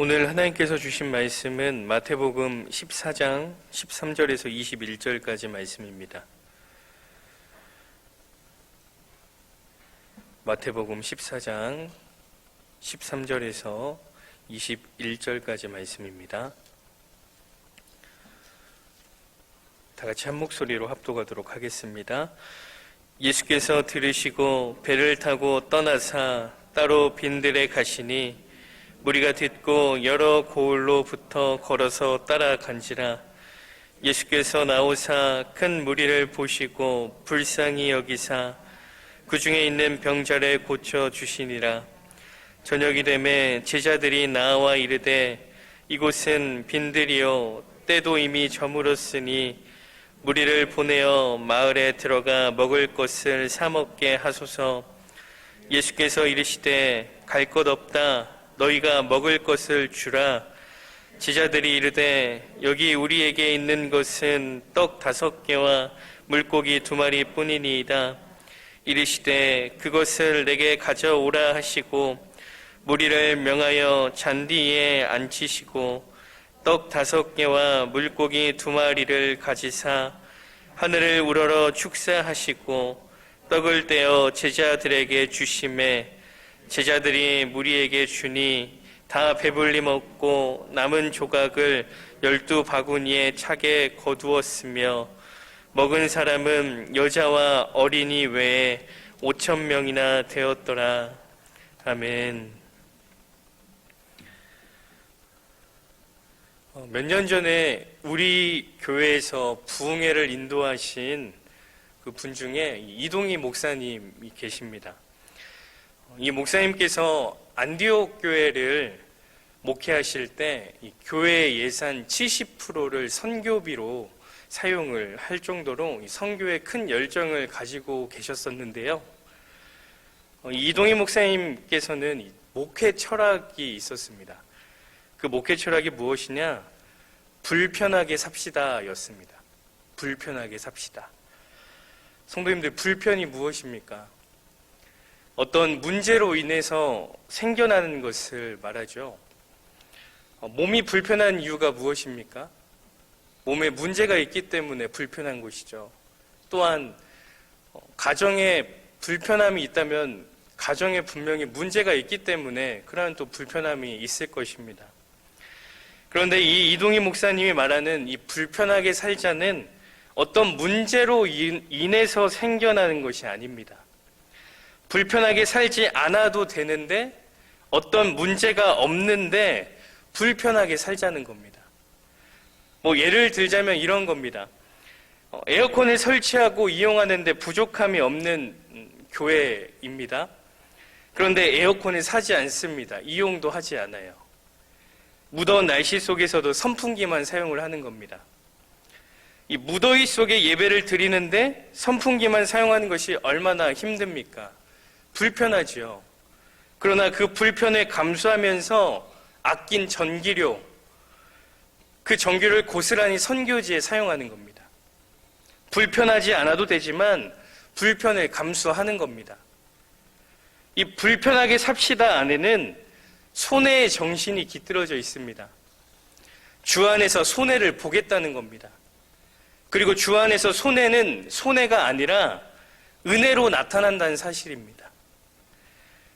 오늘 하나님께서 주신 말씀은 마태복음 14장 13절에서 21절까지 말씀입니다. 마태복음 14장 13절에서 21절까지 말씀입니다. 다 같이 한 목소리로 합독하도록 하겠습니다. 예수께서 들으시고 배를 타고 떠나사 따로 빈들에 가시니 무리가 듣고 여러 고을로부터 걸어서 따라간지라. 예수께서 나오사 큰 무리를 보시고 불쌍히 여기사 그 중에 있는 병자를 고쳐주시니라. 저녁이 되매 제자들이 나와 이르되 이곳은 빈들이요 때도 이미 저물었으니 무리를 보내어 마을에 들어가 먹을 것을 사 먹게 하소서. 예수께서 이르시되 갈 것 없다. 너희가 먹을 것을 주라. 제자들이 이르되 여기 우리에게 있는 것은 떡 5개와 물고기 2마리 뿐이니이다. 이르시되 그것을 내게 가져오라 하시고 무리를 명하여 잔디에 앉히시고 떡 5개와 물고기 2마리를 가지사 하늘을 우러러 축사하시고 떡을 떼어 제자들에게 주시매 제자들이 무리에게 주니 다 배불리 먹고 남은 조각을 12바구니에 차게 거두었으며 먹은 사람은 여자와 어린이 외에 5,000명이나 되었더라. 아멘. 몇 년 전에 우리 교회에서 부흥회를 인도하신 그 분 중에 이동희 목사님이 계십니다. 이 목사님께서 안디옥 교회를 목회하실 때 이 교회 예산 70%를 선교비로 사용을 할 정도로 이 선교에 큰 열정을 가지고 계셨었는데요. 이동희 목사님께서는 이 목회 철학이 있었습니다. 그 목회 철학이 무엇이냐? 불편하게 삽시다 였습니다. 불편하게 삽시다. 성도님들, 불편이 무엇입니까? 어떤 문제로 인해서 생겨나는 것을 말하죠. 몸이 불편한 이유가 무엇입니까? 몸에 문제가 있기 때문에 불편한 것이죠. 또한 가정에 불편함이 있다면 가정에 분명히 문제가 있기 때문에 그러한 또 불편함이 있을 것입니다. 그런데 이 이동희 목사님이 말하는 이 불편하게 살자는 어떤 문제로 인해서 생겨나는 것이 아닙니다. 불편하게 살지 않아도 되는데 어떤 문제가 없는데 불편하게 살자는 겁니다. 예를 들자면 이런 겁니다. 에어컨을 설치하고 이용하는데 부족함이 없는 교회입니다. 그런데 에어컨을 사지 않습니다. 이용도 하지 않아요. 무더운 날씨 속에서도 선풍기만 사용을 하는 겁니다. 이 무더위 속에 예배를 드리는데 선풍기만 사용하는 것이 얼마나 힘듭니까? 불편하지요. 그러나 그 불편을 감수하면서 아낀 전기료, 그 전기료를 고스란히 선교지에 사용하는 겁니다. 불편하지 않아도 되지만 불편을 감수하는 겁니다. 이 불편하게 삽시다 안에는 손해의 정신이 깃들어져 있습니다. 주 안에서 손해를 보겠다는 겁니다. 그리고 주 안에서 손해는 손해가 아니라 은혜로 나타난다는 사실입니다.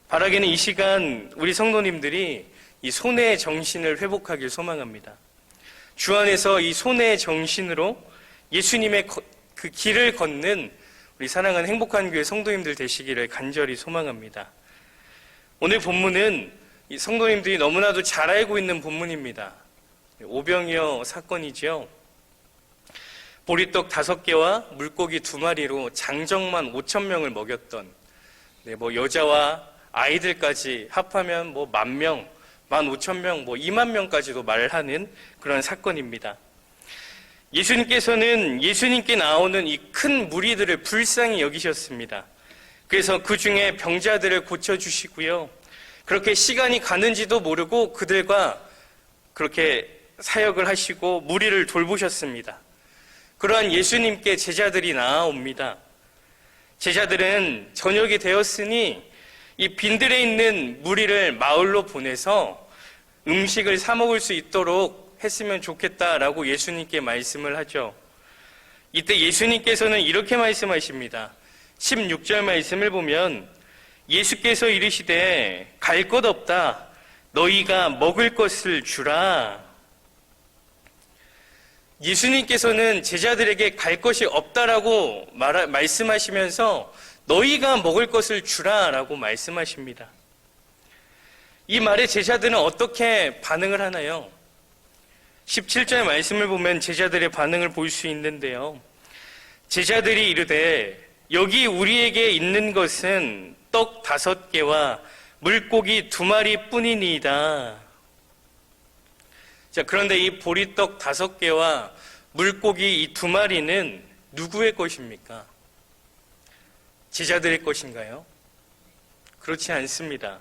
바라기는 이 시간 우리 성도님들이 이 손해의 정신을 회복하길 소망합니다. 주 안에서 이 손해의 정신으로 예수님의 그 길을 걷는 우리 사랑하는 행복한 교회 성도님들 되시기를 간절히 소망합니다. 오늘 본문은 이 성도님들이 너무나도 잘 알고 있는 본문입니다. 오병이어 사건이죠. 보리떡 5개와 물고기 2마리로 장정만 5,000명을 먹였던, 여자와 아이들까지 합하면 10,000명, 15,000명, 20,000명까지도 말하는 그런 사건입니다. 예수님께서는 예수님께 나오는 이 큰 무리들을 불쌍히 여기셨습니다. 그래서 그 중에 병자들을 고쳐주시고요. 그렇게 시간이 가는지도 모르고 그들과 그렇게 사역을 하시고 무리를 돌보셨습니다. 그러한 예수님께 제자들이 나아옵니다. 제자들은 저녁이 되었으니 이 빈들에 있는 무리를 마을로 보내서 음식을 사 먹을 수 있도록 했으면 좋겠다라고 예수님께 말씀을 하죠. 이때 예수님께서는 이렇게 말씀하십니다. 16절 말씀을 보면 예수께서 이르시되 갈 것 없다. 너희가 먹을 것을 주라. 예수님께서는 제자들에게 갈 것이 없다라고 말씀하시면서 너희가 먹을 것을 주라라고 말씀하십니다. 이 말에 제자들은 어떻게 반응을 하나요? 17절 말씀을 보면 제자들의 반응을 볼 수 있는데요. 제자들이 이르되 여기 우리에게 있는 것은 떡 5개와 물고기 2마리 뿐이니이다. 자, 그런데 이 보리떡 5개와 물고기 이 2마리는 누구의 것입니까? 제자들의 것인가요? 그렇지 않습니다.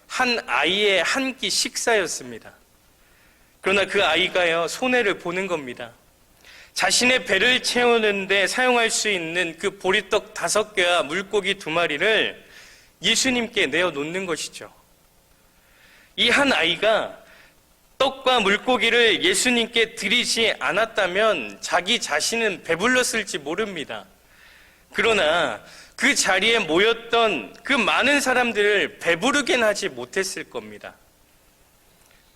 한 아이의 한 끼 식사였습니다. 그러나 그 아이가요, 손해를 보는 겁니다. 자신의 배를 채우는데 사용할 수 있는 그 보리떡 5개와 물고기 2마리를 예수님께 내어놓는 것이죠. 이 한 아이가 떡과 물고기를 예수님께 드리지 않았다면 자기 자신은 배불렀을지 모릅니다. 그러나 그 자리에 모였던 그 많은 사람들을 배부르게는 하지 못했을 겁니다.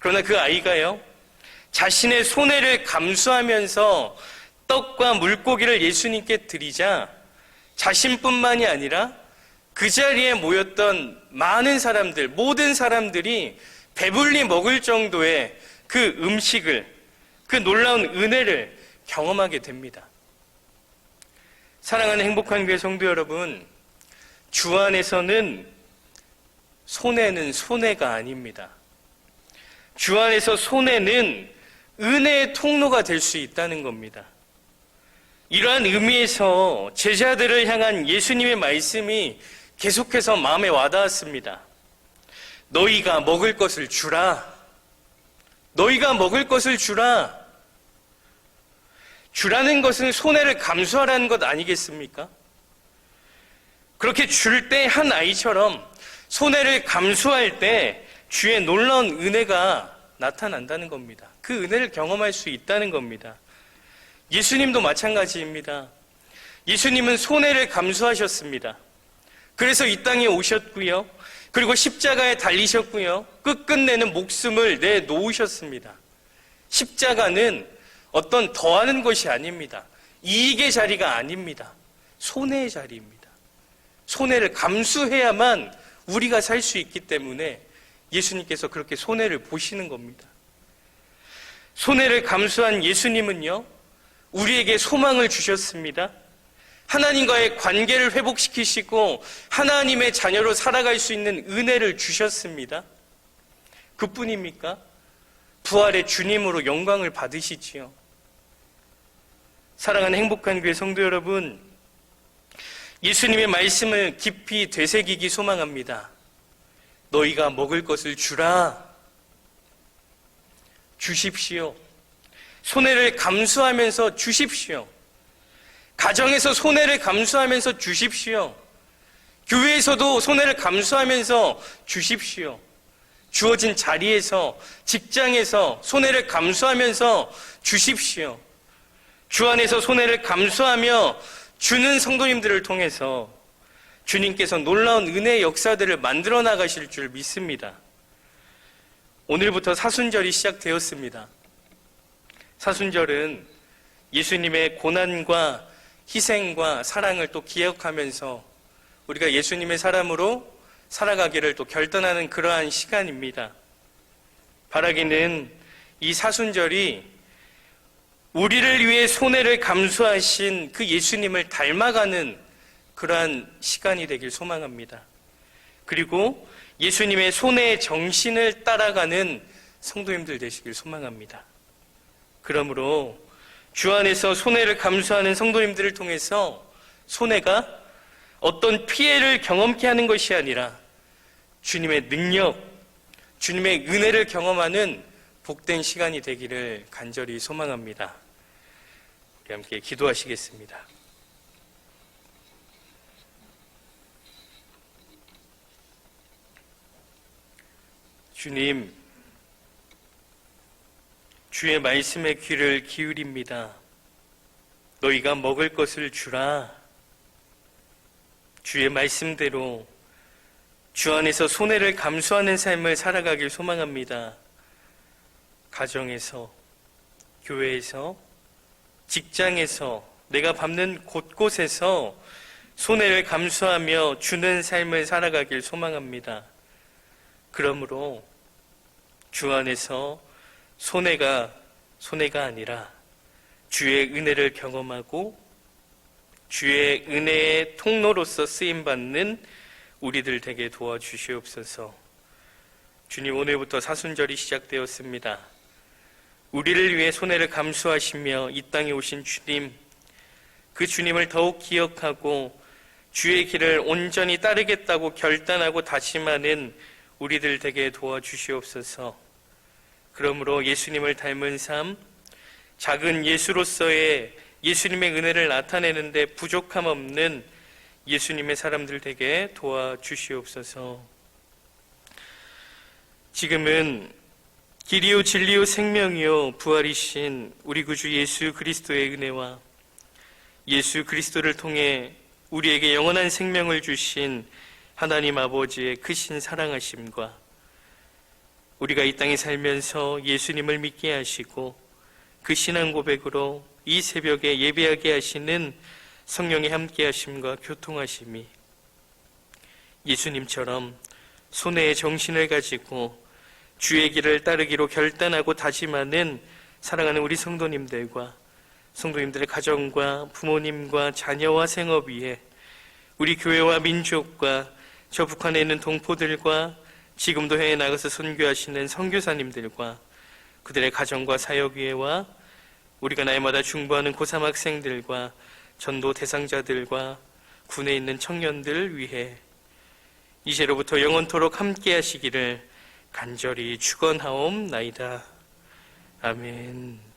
그러나 그 아이가요, 자신의 손해를 감수하면서 떡과 물고기를 예수님께 드리자 자신뿐만이 아니라 그 자리에 모였던 많은 사람들, 모든 사람들이 배불리 먹을 정도의 그 음식을, 그 놀라운 은혜를 경험하게 됩니다. 사랑하는 행복한 교회 성도 여러분, 주 안에서는 손해는 손해가 아닙니다. 주 안에서 손해는 은혜의 통로가 될 수 있다는 겁니다. 이러한 의미에서 제자들을 향한 예수님의 말씀이 계속해서 마음에 와닿았습니다. 너희가 먹을 것을 주라. 너희가 먹을 것을 주라. 주라는 것은 손해를 감수하라는 것 아니겠습니까? 그렇게 줄 때 한 아이처럼 손해를 감수할 때 주의 놀라운 은혜가 나타난다는 겁니다. 그 은혜를 경험할 수 있다는 겁니다. 예수님도 마찬가지입니다. 예수님은 손해를 감수하셨습니다. 그래서 이 땅에 오셨고요. 그리고 십자가에 달리셨고요. 끝끝내는 목숨을 내놓으셨습니다. 십자가는 어떤 더하는 것이 아닙니다. 이익의 자리가 아닙니다. 손해의 자리입니다. 손해를 감수해야만 우리가 살 수 있기 때문에 예수님께서 그렇게 손해를 보시는 겁니다. 손해를 감수한 예수님은요, 우리에게 소망을 주셨습니다. 하나님과의 관계를 회복시키시고 하나님의 자녀로 살아갈 수 있는 은혜를 주셨습니다. 그뿐입니까? 부활의 주님으로 영광을 받으시지요. 사랑하는 행복한 교회 성도 여러분, 예수님의 말씀을 깊이 되새기기 소망합니다. 너희가 먹을 것을 주라. 주십시오. 손해를 감수하면서 주십시오. 가정에서 손해를 감수하면서 주십시오. 교회에서도 손해를 감수하면서 주십시오. 주어진 자리에서, 직장에서 손해를 감수하면서 주십시오. 주 안에서 손해를 감수하며 주는 성도님들을 통해서 주님께서 놀라운 은혜의 역사들을 만들어 나가실 줄 믿습니다. 오늘부터 사순절이 시작되었습니다. 사순절은 예수님의 고난과 희생과 사랑을 또 기억하면서 우리가 예수님의 사람으로 살아가기를 또 결단하는 그러한 시간입니다. 바라기는 이 사순절이 우리를 위해 손해를 감수하신 그 예수님을 닮아가는 그러한 시간이 되길 소망합니다. 그리고 예수님의 손해의 정신을 따라가는 성도님들 되시길 소망합니다. 그러므로 주 안에서 손해를 감수하는 성도님들을 통해서 손해가 어떤 피해를 경험케 하는 것이 아니라 주님의 능력, 주님의 은혜를 경험하는 복된 시간이 되기를 간절히 소망합니다. 우리 함께 기도하시겠습니다. 주님, 주의 말씀에 귀를 기울입니다. 너희가 먹을 것을 주라. 주의 말씀대로 주 안에서 손해를 감수하는 삶을 살아가길 소망합니다. 가정에서, 교회에서, 직장에서, 내가 밟는 곳곳에서 손해를 감수하며 주는 삶을 살아가길 소망합니다. 그러므로 주 안에서 손해가 아니라 주의 은혜를 경험하고 주의 은혜의 통로로서 쓰임받는 우리들 되게 도와주시옵소서. 주님, 오늘부터 사순절이 시작되었습니다. 우리를 위해 손해를 감수하시며 이 땅에 오신 주님, 그 주님을 더욱 기억하고 주의 길을 온전히 따르겠다고 결단하고 다짐하는 우리들 되게 도와주시옵소서. 그러므로 예수님을 닮은 삶, 작은 예수로서의 예수님의 은혜를 나타내는데 부족함 없는 예수님의 사람들 되게 도와주시옵소서. 지금은 길이요 진리요 생명이요 부활이신 우리 구주 예수 그리스도의 은혜와 예수 그리스도를 통해 우리에게 영원한 생명을 주신 하나님 아버지의 크신 사랑하심과 우리가 이 땅에 살면서 예수님을 믿게 하시고 그 신앙 고백으로 이 새벽에 예배하게 하시는 성령의 함께 하심과 교통하심이 예수님처럼 손해의 정신을 가지고 주의 길을 따르기로 결단하고 다짐하는 사랑하는 우리 성도님들과 성도님들의 가정과 부모님과 자녀와 생업 위에 우리 교회와 민족과 저 북한에 있는 동포들과 지금도 해외 나가서 선교하시는 선교사님들과 그들의 가정과 사역 위에와 우리가 날마다 중보하는 고3 학생들과 전도 대상자들과 군에 있는 청년들 위해 이제로부터 영원토록 함께 하시기를 간절히 축원하옵나이다. 아멘.